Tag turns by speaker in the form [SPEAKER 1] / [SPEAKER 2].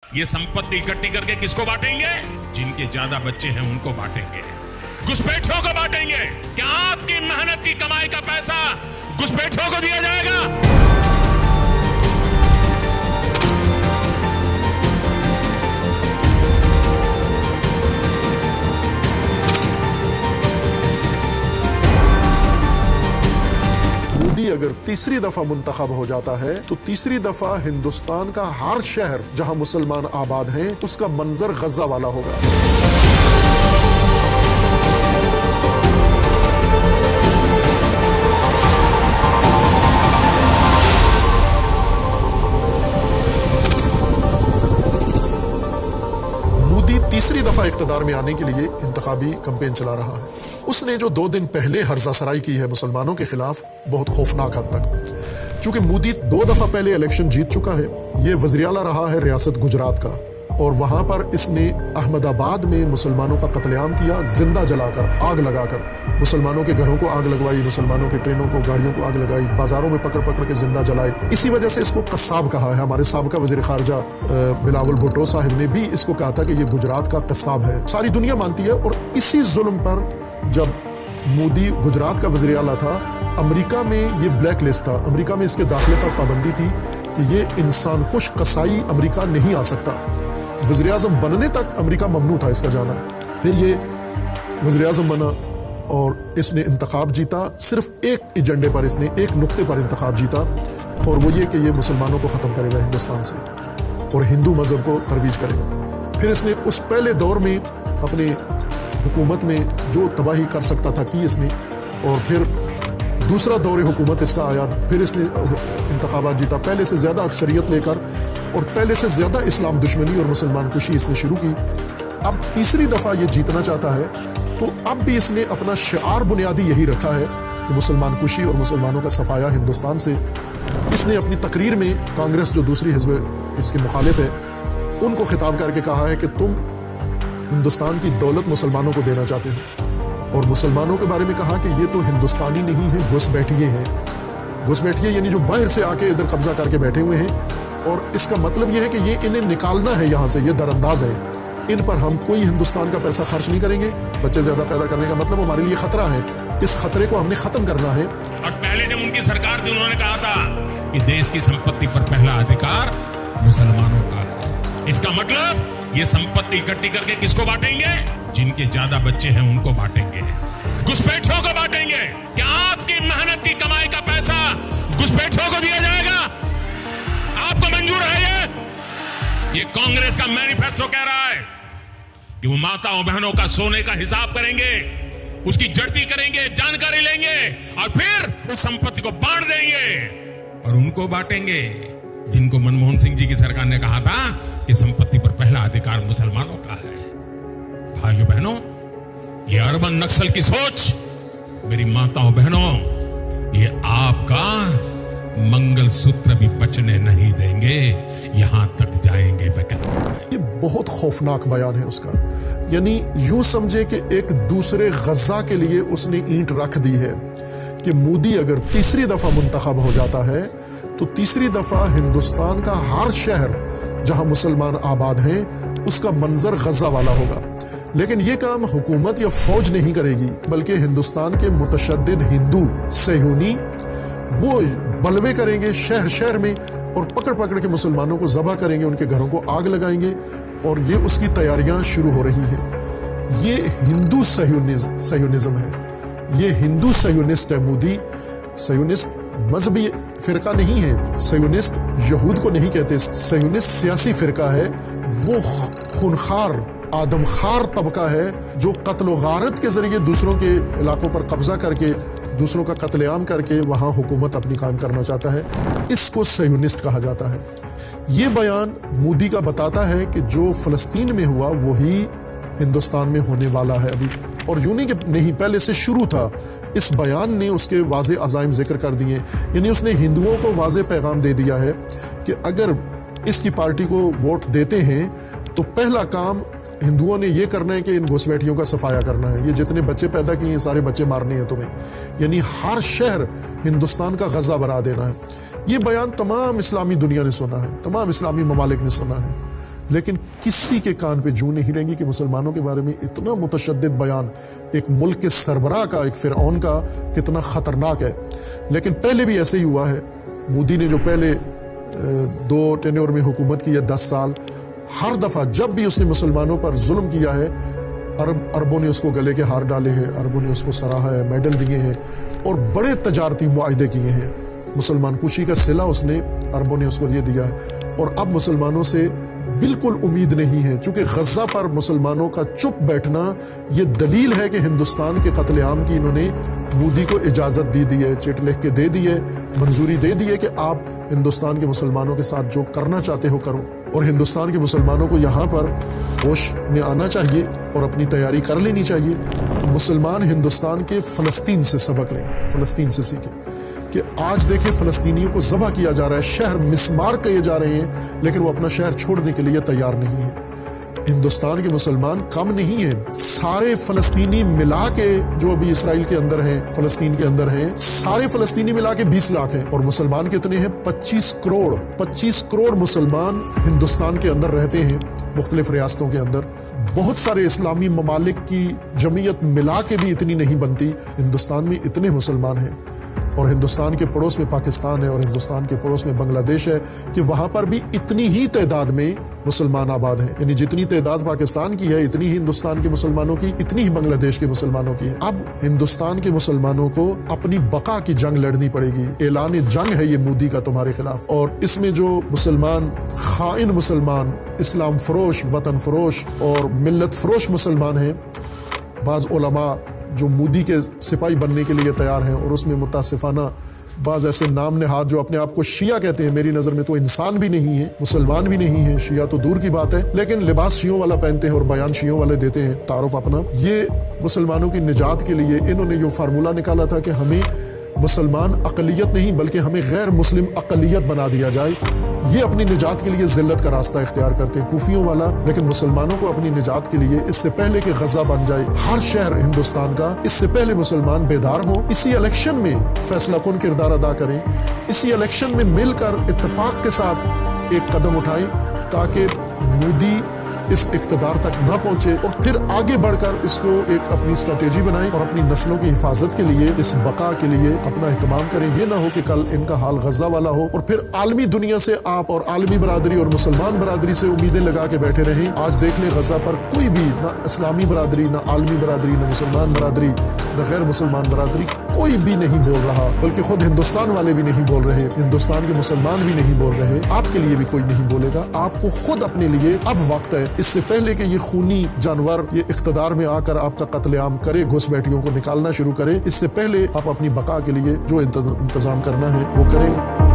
[SPEAKER 1] ये संपत्ति इकट्ठी करके किसको बांटेंगे? जिनके ज्यादा बच्चे हैं उनको बांटेंगे, घुसपैठियों को बांटेंगे। क्या आपकी मेहनत की कमाई का पैसा घुसपैठियों को दिया जाएगा?
[SPEAKER 2] मोदी अगर तीसरी दफा मुंतखब हो जाता है तो तीसरी दफा हिंदुस्तान का हर शहर जहां मुसलमान आबाद हैं उसका मंजर गजा वाला होगा। मोदी तीसरी दफा इख्तिदार में आने के लिए इंतखाबी कैंपेन चला रहा है। उसने जो 2 दिन पहले हर्जासराई की है मुसलमानों के खिलाफ, बहुत खौफनाक हद तक। चूंकि मोदी 2 दफा पहले इलेक्शन जीत चुका है, ये वज़ीर आला रहा है रियासत गुजरात का, और वहां पर इसने अहमदाबाद में मुसलमानों का कत्लेआम किया, जिंदा जलाकर, आग लगाकर। मुसलमानों के घरों को आग लगवाई, मुसलमानों की ट्रेनों को, गाड़ियों को आग लगाई, बाजारों में पकड़ पकड़ के जिंदा जलाए। इसी वजह से इसको कस्साब कहा है। हमारे साबिका वज़ीर ख़ारजा बिलावल भुट्टो साहिब ने भी इसको कहा था कि ये गुजरात का कस्साब है। सारी दुनिया मानती है। और इसी जुल्म पर जब मोदी गुजरात का वज़ीर आला था, अमेरिका में ये ब्लैक लिस्ट था, अमेरिका में इसके दाखिले पर पाबंदी थी कि ये इंसान कुछ कसाई अमेरिका नहीं आ सकता। वज़ीर आज़म बनने तक अमेरिका ममनू था इसका जाना। फिर ये वज़ीर आज़म बना और इसने इंतखाब जीता। सिर्फ एक एजेंडे पर, इसने एक नुक्ते पर इंतखाब जीता, और वो ये कि ये मुसलमानों को ख़त्म करेगा हिंदुस्तान से और हिंदू मज़हब को तरवीज करेगा। फिर इसने उस पहले दौर में अपने हुकूमत में जो तबाही कर सकता था की इसने, और फिर दूसरा दौर हुकूमत इसका आया। फिर इसने इंतखाबात जीता, पहले से ज़्यादा अक्सरियत लेकर, और पहले से ज़्यादा इस्लाम दुश्मनी और मुसलमान कुशी इसने शुरू की। अब तीसरी दफ़ा ये जीतना चाहता है, तो अब भी इसने अपना शिआर बुनियादी यही रखा है कि मुसलमान कुशी और मुसलमानों का सफाया हिंदुस्तान से। इसने अपनी तकरीर में कांग्रेस, जो दूसरी हिज़्ब इसके मुखालिफ है, उनको खिताब करके कहा है कि तुम हिंदुस्तान की दौलत मुसलमानों को देना चाहते हो, और मुसलमानों के बारे में कहा कि ये तो हिंदुस्तानी नहीं है, घुसपैठिए हैं। घुसपैठिए यानी जो बाहर से आके इधर कब्जा करके बैठे हुए हैं, और इसका मतलब ये है कि ये इन्हें निकालना है यहाँ से, ये दरअंदाज है। इन पर हम कोई हिंदुस्तान का पैसा खर्च नहीं करेंगे। बच्चे ज्यादा पैदा करने का मतलब हमारे लिए खतरा है, इस खतरे को हमने खत्म करना है।
[SPEAKER 1] और पहले जब उनकी सरकार थी, उन्होंने कहा था कि देश की संपत्ति पर पहला अधिकार मुसलमानों का है। इसका मतलब ये संपत्ति इकट्ठी करके किसको बांटेंगे? जिनके ज्यादा बच्चे हैं उनको बांटेंगे, घुसपैठियों को बांटेंगे। क्या आपकी मेहनत की कमाई का पैसा घुसपैठियों को दिया जाएगा? आपको मंजूर है? ये कांग्रेस का मैनिफेस्टो कह रहा है कि वो माताओं बहनों का सोने का हिसाब करेंगे, उसकी जड़ती करेंगे, जानकारी लेंगे, और फिर उस संपत्ति को बांट देंगे। और उनको बांटेंगे जिनको मनमोहन सिंह जी की सरकार ने कहा था कि संपत्ति पर पहला अधिकार मुसलमानों का है। भाइयों बहनों, ये अर्बन नक्सल की सोच, मेरी माताओं बहनों, ये आपका मंगलसूत्र भी बचने नहीं देंगे, यहां तक जाएंगे बगैर।
[SPEAKER 2] ये बहुत खौफनाक बयान है उसका। यानी यूं समझे कि एक दूसरे गजा के लिए उसने ईंट रख दी है कि मोदी अगर तीसरी दफा मुंतखब हो जाता है तो तीसरी दफा हिंदुस्तान का हर शहर जहां मुसलमान आबाद हैं उसका मंजर गजा वाला होगा। लेकिन यह काम हुकूमत या फौज नहीं करेगी, बल्कि हिंदुस्तान के मुतशद्दिद हिंदू सहयूनी वो बलवे करेंगे शहर शहर में, और पकड़ पकड़ के मुसलमानों को ज़बह करेंगे, उनके घरों को आग लगाएंगे, और ये उसकी तैयारियां शुरू हो रही हैं। ये हिंदू सह्यूनिज्म है, ये हिंदू सह्यूनिस्ट है मोदी। सह्यूनिस्ट मजहबी फिरका नहीं है, सह्यूनिस्ट यहूद को नहीं कहते, सह्यूनिस्ट सियासी फिरका है। वो खूनखार आदमखार तबका है जो कत्ल गारत के जरिए दूसरों के इलाकों पर कब्जा करके, दूसरों का कत्लेआम करके वहाँ हुकूमत अपनी कायम करना चाहता है। इसको सह्यूनिस्ट कहा जाता है। ये बयान मोदी का बताता है कि जो फ़लस्तीन में हुआ वही हिंदुस्तान में होने वाला है अभी, और यूं नहीं पहले से शुरू था। इस बयान ने उसके वाज़े अज़ाइम जिक्र कर दिए, यानी उसने हिंदुओं को वाज़े पैगाम दे दिया है कि अगर इसकी पार्टी को वोट देते हैं तो पहला काम हिंदुओं ने ये करना है कि इन घुसपैठियों का सफाया करना है। ये जितने बच्चे पैदा किए हैं सारे बच्चे मारने हैं तुम्हें, यानी हर शहर हिंदुस्तान का गजा बना देना है। ये बयान तमाम इस्लामी दुनिया ने सुना है, तमाम इस्लामी ममालिक ने सुना है, लेकिन किसी के कान पे जूं नहीं रहेंगी कि मुसलमानों के बारे में इतना मुतशद्दिद बयान एक मुल्क के सरबराह का, एक फिरौन का कितना ख़तरनाक है। लेकिन पहले भी ऐसे ही हुआ है। मोदी ने जो पहले 2 टेन्योर में हुकूमत की है 10 साल, हर दफ़ा जब भी उसने मुसलमानों पर जुल्म किया है, अरबों ने उसको गले के हार डाले हैं, अरबों ने उसको सराहा है, मेडल दिए हैं और बड़े तजारती मुआहदे किए हैं। मुसलमान कुशी का सिला उसने अरबों ने उसको ये दिया है। और अब मुसलमानों से बिल्कुल उम्मीद नहीं है, चूँकि गज़ा पर मुसलमानों का चुप बैठना ये दलील है कि हिंदुस्तान के कत्लेआम की इन्होंने मोदी को इजाज़त दी है, चिट लिख के दे दी है, मंजूरी दे दी है कि आप हिंदुस्तान के मुसलमानों के साथ जो करना चाहते हो करो। और हिंदुस्तान के मुसलमानों को यहाँ पर होश में आना चाहिए और अपनी तैयारी कर लेनी चाहिए। मुसलमान हिंदुस्तान के फ़लस्तीन से सबक लें, फ़लस्तीन से सीखें कि आज देखें फ़लस्तीनियों को ज़बह किया जा रहा है, शहर मिसमार किए जा रहे हैं, लेकिन वो अपना शहर छोड़ने के लिए तैयार नहीं है। हिंदुस्तान के मुसलमान कम नहीं है, सारे फ़लस्तीनी मिला के जो अभी इसराइल के अंदर हैं, फ़लस्तीन के अंदर हैं, सारे फ़लस्तीनी मिला के 20 लाख हैं। और मुसलमान कितने हैं? 25 करोड़। 25 करोड़ मुसलमान हिंदुस्तान के अंदर रहते हैं, मुख्तलिफ रियासतों के अंदर। बहुत सारे इस्लामी ममालिक की जमीयत मिला के भी इतनी नहीं बनती। हिंदुस्तान में इतने मुसलमान हैं। और हिंदुस्तान के पड़ोस में पाकिस्तान है और हिंदुस्तान के पड़ोस में बांग्लादेश है कि वहाँ पर भी इतनी ही तादाद में मुसलमान आबाद हैं। यानी जितनी तादाद पाकिस्तान की है, इतनी ही हिंदुस्तान के मुसलमानों की, इतनी ही बांग्लादेश के मुसलमानों की है। अब हिंदुस्तान के मुसलमानों को अपनी बका की जंग लड़नी पड़ेगी। ऐलान जंग है ये मोदी का तुम्हारे खिलाफ। और इसमें जो मुसलमान खाइन मुसलमान, इस्लाम फरोश, वतन फरोश और मिल्लत फरोश मुसलमान हैं, बाज़ उलमा जो मोदी के सिपाही बनने के लिए तैयार हैं, और उसमें मुतासिफाना बाज़ ऐसे नाम नहाद जो अपने आप को शिया कहते हैं। मेरी नज़र में तो इंसान भी नहीं है, मुसलमान भी नहीं है, शिया तो दूर की बात है, लेकिन लिबास शियों वाला पहनते हैं और बयान शियों वाले देते हैं तारुफ अपना। ये मुसलमानों की निजात के लिए इन्होंने जो फार्मूला निकाला था कि हमें मुसलमान अक़लियत नहीं बल्कि हमें गैर मुस्लिम अक़लियत बना दिया जाए, ये अपनी निजात के लिए ज़िल्लत का रास्ता इख्तियार करते हैं, कूफियों वाला। लेकिन मुसलमानों को अपनी निजात के लिए, इससे पहले कि गज़ा बन जाए हर शहर हिंदुस्तान का, इससे पहले मुसलमान बेदार हों, इसी इलेक्शन में फैसला कुन किरदार अदा करें, इसी इलेक्शन में मिलकर इत्तेफाक के साथ एक कदम उठाएं ताकि मोदी इस इक़्तिदार तक ना पहुंचे, और फिर आगे बढ़कर इसको एक अपनी स्ट्रेटेजी बनाएं और अपनी नस्लों की हिफाजत के लिए, इस बका के लिए अपना एहतमाम करें। ये ना हो कि कल इनका हाल गज़ा वाला हो और फिर आलमी दुनिया से आप और आलमी बरादरी और मुसलमान बरादरी से उम्मीदें लगा के बैठे रहें। आज देख लें गज़ा पर कोई भी, ना इस्लामी बरादरी, ना आलमी बरादरी, ना मुसलमान बरादरी, ना गैर मुसलमान बरादरी, कोई भी नहीं बोल रहा, बल्कि खुद हिंदुस्तान वाले भी नहीं बोल रहे, हिंदुस्तान के मुसलमान भी नहीं बोल रहे। आपके लिए भी कोई नहीं बोलेगा। आपको खुद अपने लिए अब वक्त है, इससे पहले कि ये खूनी जानवर ये इख्तिदार में आकर आपका कत्लेआम करे, घुसपैठियों को निकालना शुरू करे, इससे पहले आप अपनी बका के लिए जो इंतजाम करना है वो करें।